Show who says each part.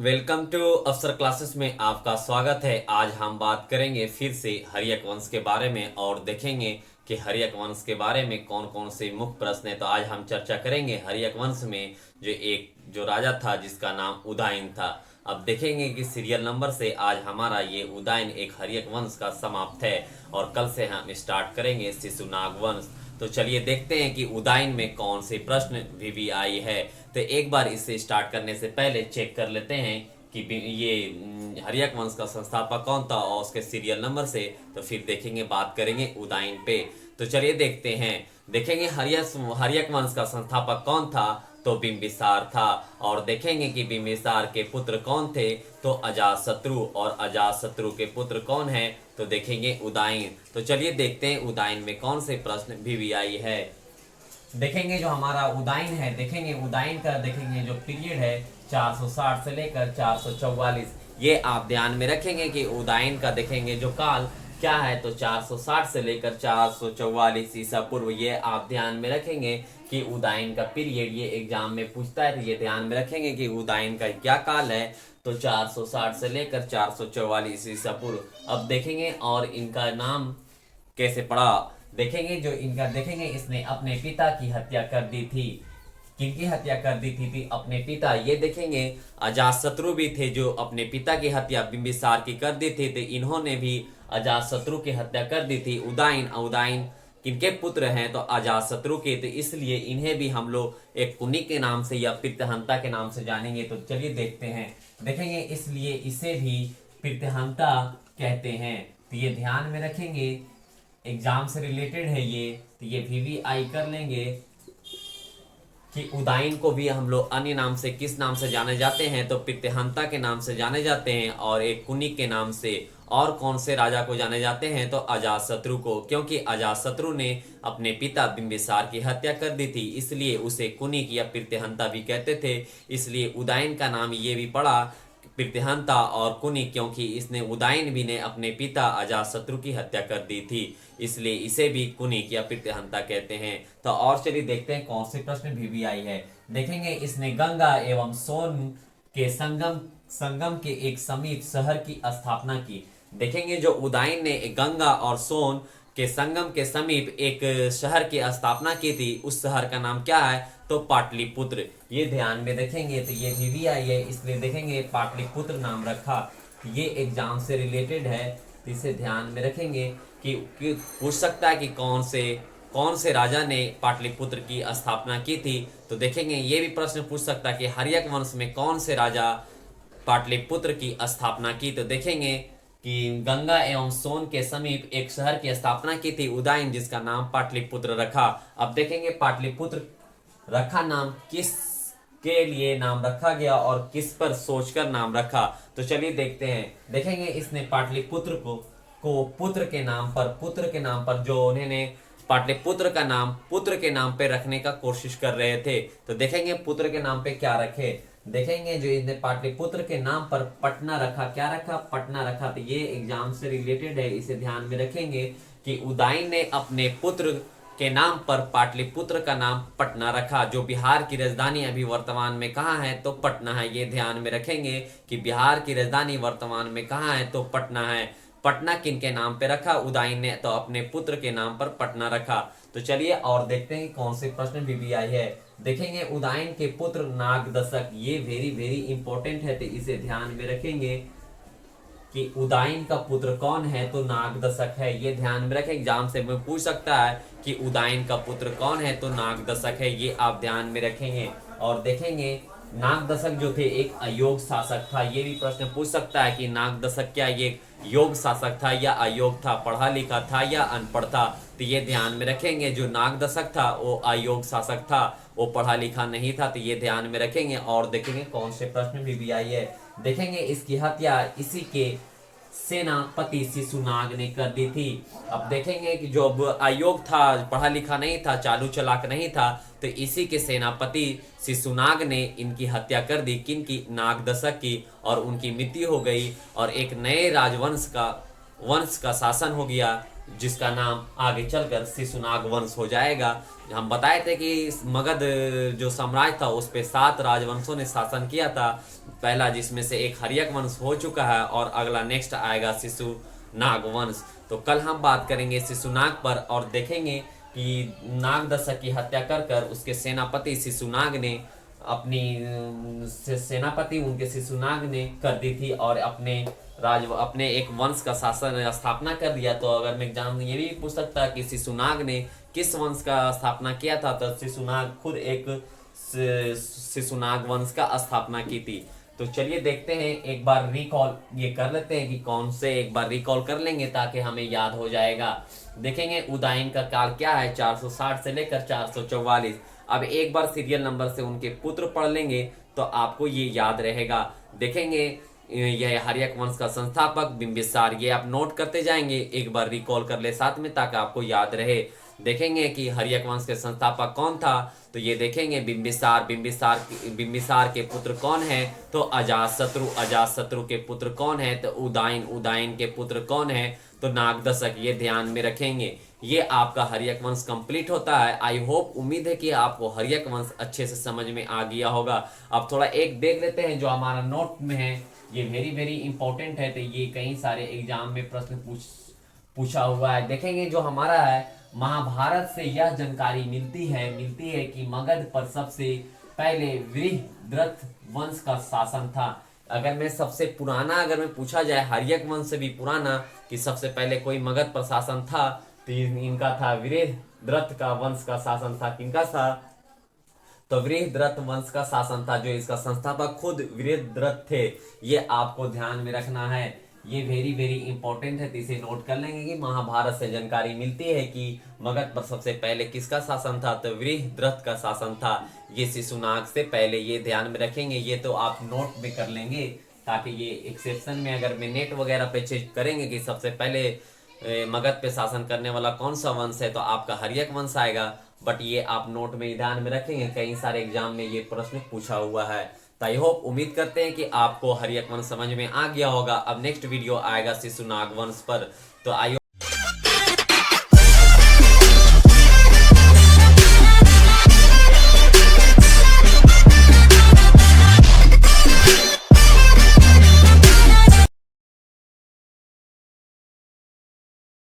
Speaker 1: Welcome to अफसर classes में आपका स्वागत है। आज हम बात करेंगे फिर से हर्यक वंश के बारे में और देखेंगे कि हर्यक वंश के बारे में कौन कौन से मुख्य प्रश्न है। तो आज हम चर्चा करेंगे हर्यक वंश में जो राजा था जिसका नाम उदयन था। अब देखेंगे कि सीरियल नंबर से आज हमारा ये उदयन एक हर्यक वंश का समाप्त है और कल से हम स्टार्ट करेंगे शिशुनाग वंश। तो चलिए देखते हैं कि उदयन में कौन से प्रश्न भी आई है। तो एक बार इसे स्टार्ट करने से पहले चेक कर लेते हैं कि ये हर्यक वंश का संस्थापक कौन था और उसके सीरियल नंबर से। तो फिर देखेंगे, बात करेंगे उदयन पे। तो चलिए देखते हैं, देखेंगे हर्यक वंश का संस्थापक कौन था। तो बिंबिसार था। और देखेंगे कि बिंबिसार के पुत्र कौन थे। तो अजातशत्रु। और अजातशत्रु के पुत्र कौन है। तो देखेंगे उदयन। तो चलिए देखते हैं उदयन में कौन से प्रश्न भी आई है। देखेंगे जो हमारा उदयन है, देखेंगे उदयन का देखेंगे जो पीरियड है 460 से लेकर 444। ये आप ध्यान में रखेंगे कि उदयन का देखेंगे जो काल क्या है। तो 460 से लेकर 444 ईसा पूर्व। ये आप ध्यान में रखेंगे कि उदयन का पीरियड ये एग्जाम में पूछता है। तो ये ध्यान में रखेंगे कि उदयन का क्या काल है। तो 460 से लेकर 444 ईसा पूर्व। अब देखेंगे और इनका नाम कैसे पड़ा। देखेंगे जो इनका देखेंगे, इसने अपने पिता की हत्या कर दी थी। किनकी हत्या कर दी थी? अपने पिता। ये देखेंगे अजातशत्रु भी थे जो अपने पिता की हत्या बिंबिसार की कर दी थी। तो इन्होंने भी अजातशत्रु की हत्या कर दी थी। उदयन किनके पुत्र हैं? तो अजातशत्रु के। तो इसलिए इन्हें भी हम लोग एक कुनी के नाम से या पितृहंता के नाम से जानेंगे। तो चलिए देखते हैं, देखेंगे इसलिए इसे भी पितृहंता कहते हैं। तो ये ध्यान में रखेंगे, एग्जाम से रिलेटेड है ये। तो ये VVI कर लेंगे कि उदयन को भी हम लोग अन्य नाम से किस नाम से जाने जाते हैं। तो पितृहंता के नाम से जाने जाते हैं और एक कुनी के नाम से। और कौन से राजा को जाने जाते हैं? तो अजातशत्रु को, क्योंकि अजातशत्रु ने अपने पिता बिंबिसार की हत्या कर दी थी, इसलिए उसे कुनी या पितृहंता भी कहते थे। इसलिए उदयन का नाम ये भी पड़ा पितृहंता और कुनी, क्योंकि इसने उदयन भी ने अपने पिता अजातशत्रु की हत्या कर दी थी, इसलिए इसे भी कुनी या पितृहंता कहते हैं। तो और चलिए देखते हैं कौन से प्रश्न भी आई है। देखेंगे इसने गंगा एवं सोन के संगम के एक समीप शहर की स्थापना की। देखेंगे जो उदयन ने गंगा और सोन के संगम के समीप एक शहर की स्थापना की थी, उस शहर का नाम क्या है? तो पाटलिपुत्र। ये ध्यान में देखेंगे, तो ये VVI है, इसलिए देखेंगे पाटलिपुत्र नाम रखा। ये एग्जाम से रिलेटेड है, तो इसे ध्यान में रखेंगे कि पूछ सकता है कि कौन से राजा ने पाटलिपुत्र की स्थापना की थी। तो देखेंगे ये भी प्रश्न पूछ सकता है कि हर्यक वंश में कौन से राजा पाटलिपुत्र की स्थापना की। तो देखेंगे कि गंगा एवं सोन के समीप एक शहर की स्थापना की थी उदयन, जिसका नाम पाटलिपुत्र रखा। अब देखेंगे पाटलिपुत्र रखा नाम किस के लिए नाम रखा गया और किस पर सोचकर नाम रखा। तो चलिए देखते हैं, देखेंगे इसने पाटलिपुत्र को पुत्र के नाम पर जो उन्होंने पाटलिपुत्र का नाम पुत्र के नाम पे रखने का कोशिश कर रहे थे। तो देखेंगे पुत्र के नाम पे क्या रखे। देखेंगे जो इसने पाटलिपुत्र के नाम पर पटना रखा। क्या रखा? पटना रखा। तो ये एग्जाम से रिलेटेड है, इसे ध्यान में रखेंगे कि उदयन ने अपने पुत्र के नाम पर पाटलिपुत्र का नाम पटना रखा, जो बिहार की राजधानी अभी वर्तमान में कहाँ है? तो पटना है। ये ध्यान में रखेंगे कि बिहार की राजधानी वर्तमान में कहाँ है? तो पटना है। पटना किन के नाम पे रखा? उदयन ने तो अपने पुत्र के नाम पर पटना रखा। तो चलिए और देखते हैं कौन से प्रश्न भी आई है। देखेंगे उदयन के पुत्र नागदशक। ये वेरी वेरी इंपॉर्टेंट है, तो इसे ध्यान में रखेंगे कि उदयन का पुत्र कौन है। तो नागदशक है। ये ध्यान में रखें, एग्जाम से में पूछ सकता है कि उदयन का पुत्र कौन है। तो नागदशक है। ये आप ध्यान में रखेंगे। और देखेंगे नागदशक जो थे एक अयोग्य शासक था। ये भी प्रश्न पूछ सकता है कि नागदशक क्या ये योग्य शासक था या अयोग्य था, पढ़ा लिखा था या अनपढ़ था। तो ये ध्यान में रखेंगे, जो नागदशक था वो अयोग्य शासक था, वो पढ़ा लिखा नहीं था। तो ये ध्यान में रखेंगे। और देखेंगे कौन से प्रश्न भी आई है। देखेंगे इसकी हत्या इसी के सेनापति शिशुनाग ने कर दी थी। अब देखेंगे कि जो अयोग्य था, पढ़ा लिखा नहीं था, चालू चलाक नहीं था, तो इसी के सेनापति शिशुनाग ने इनकी हत्या कर दी। किनकी? नागदशक की। और उनकी मृत्यु हो गई और एक नए राजवंश का शासन हो गया, जिसका नाम आगे चलकर शिशुनाग वंश हो जाएगा। हम बताए थे कि मगध जो साम्राज्य था उस पे 7 राजवंशों ने शासन किया था, पहला जिसमें से एक हर्यक वंश हो चुका है और अगला नेक्स्ट आएगा शिशुनाग वंश। तो कल हम बात करेंगे शिशुनाग पर और देखेंगे कि नागदशक की हत्या कर कर उसके सेनापति शिशुनाग ने सेनापति उनके शिशुनाग ने कर दी थी और अपने एक वंश का शासन स्थापना कर दिया। तो अगर मैं एग्जाम ये भी पूछ सकता कि शिशुनाग ने किस वंश का स्थापना किया था, तो शिशुनाग खुद एक शिशुनाग वंश का स्थापना की थी। तो चलिए देखते हैं, एक बार रिकॉल ये कर लेते हैं कि कौन से, एक बार रिकॉल कर लेंगे ताकि हमें याद हो जाएगा। देखेंगे उदयन का काल क्या है, 460 से लेकर 444। अब एक बार सीरियल नंबर से उनके पुत्र पढ़ लेंगे तो आपको ये याद रहेगा। देखेंगे यह हर्यक वंश का संस्थापक बिंबिसार, ये आप नोट करते जाएंगे, एक बार रिकॉल कर ले साथ में ताकि आपको याद रहे। देखेंगे कि हर्यक वंश के संस्थापक कौन था, तो ये देखेंगे बिंबिसार। बिंबिसार के पुत्र कौन है, तो अजातशत्रु। अजातशत्रु के पुत्र कौन है, तो उदयन। उदयन के पुत्र कौन है, तो नागदशक। ये ध्यान में रखेंगे। ये आपका हर्यक वंश कंप्लीट होता है। आई होप, उम्मीद है कि आपको हर्यक वंश अच्छे से समझ में आ गया होगा। अब थोड़ा एक देख लेते हैं जो हमारा नोट में है, ये वेरी वेरी इंपॉर्टेंट है, तो ये कई सारे एग्जाम में प्रश्न पूछा हुआ है। देखेंगे जो हमारा है, महाभारत से यह जानकारी मिलती है कि मगध पर सबसे पहले वृहद्रथ वंश का शासन था। अगर मैं सबसे पुराना, अगर मैं पूछा जाए हर्यक वंश से भी पुराना कि सबसे पहले कोई मगध पर शासन था, तो इनका था वृहद्रथ का वंश का शासन था। किनका था, तो वृहद्रथ वंश का शासन था, जो इसका संस्थापक खुद वृहद्रथ थे। ये आपको ध्यान में रखना है, ये वेरी वेरी इंपॉर्टेंट है, तो इसे नोट कर लेंगे कि महाभारत से जानकारी मिलती है कि मगध पर सबसे पहले किसका शासन था, तो वृहद्रथ का शासन था। ये शिशुनाग से पहले, ये ध्यान में रखेंगे। ये तो आप नोट में कर लेंगे ताकि ये एक्सेप्शन में अगर मैं नेट वगैरह पे चेक करेंगे कि सबसे पहले मगध पे शासन करने वाला कौन सा वंश है, तो आपका हर्यक वंश आएगा। बट ये आप नोट में ध्यान में रखेंगे, कई सारे एग्जाम में ये प्रश्न पूछा हुआ है। तो आई होप, उम्मीद करते हैं कि आपको हर्यक वंश समझ में आ गया होगा। अब नेक्स्ट वीडियो आएगा शिशुनाग वंश पर, तो आई